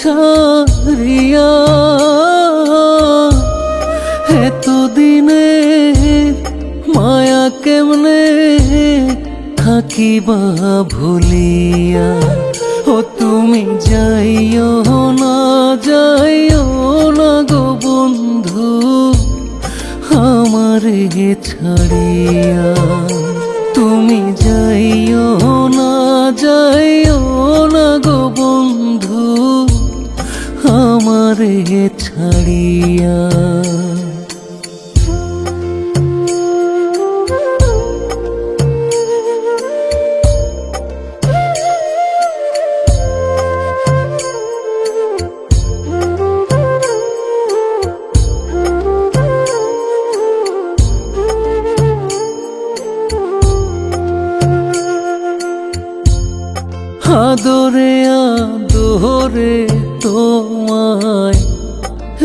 ছাড়িয়া এতদিনে মায়া কেমনে থাকিবা ভুলিয়া। ও তুমি যাইও না গো বন্ধু আমারে ছাড়িয়া। তুমি যাইও না গো বন্ধু আমারে ছাড়িয়া। আদরে আদরে তোমায়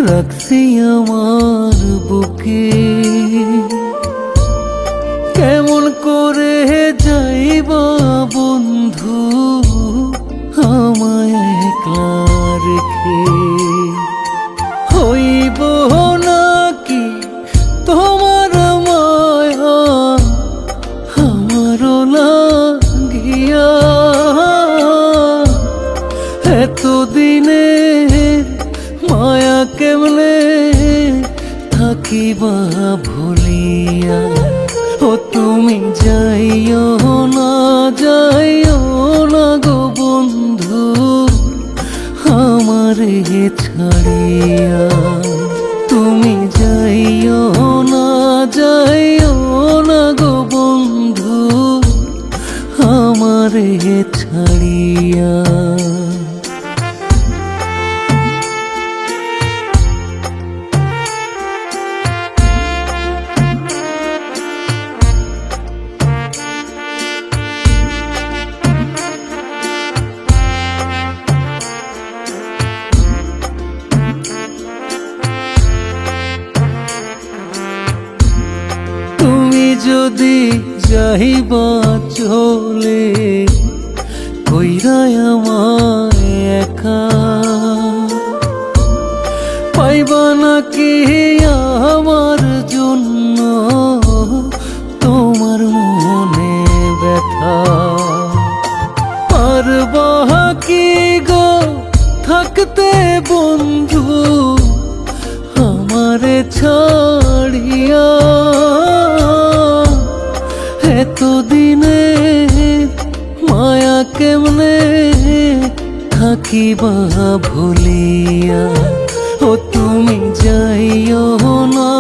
রাখছি আমার বুকে, কেমন করে যাইবা বন্ধু আমায় একলা রেখে। হইব নাকি তোমার মায়া আমারও লাগিয়া। এতদিনে মায়া কেমনে থাকিবা ভুলিয়া। ও তুমি যাইও না গো বন্ধু আমারে ছাড়িয়া। তুমি যাইও না গো বন্ধু আমারে ছাড়িয়া। যদি যাইবা চলে কইরাই আমায় একা, পাইবা নাকি আমার জন্য তোমার মনে ব্যথা। আর বাকি গো থাকতে বন্ধু আমারে ছাড়িয়া। এতদিনে মায়া কেমনে থাকিবা ভুলিয়া। ও তুমি যাইও না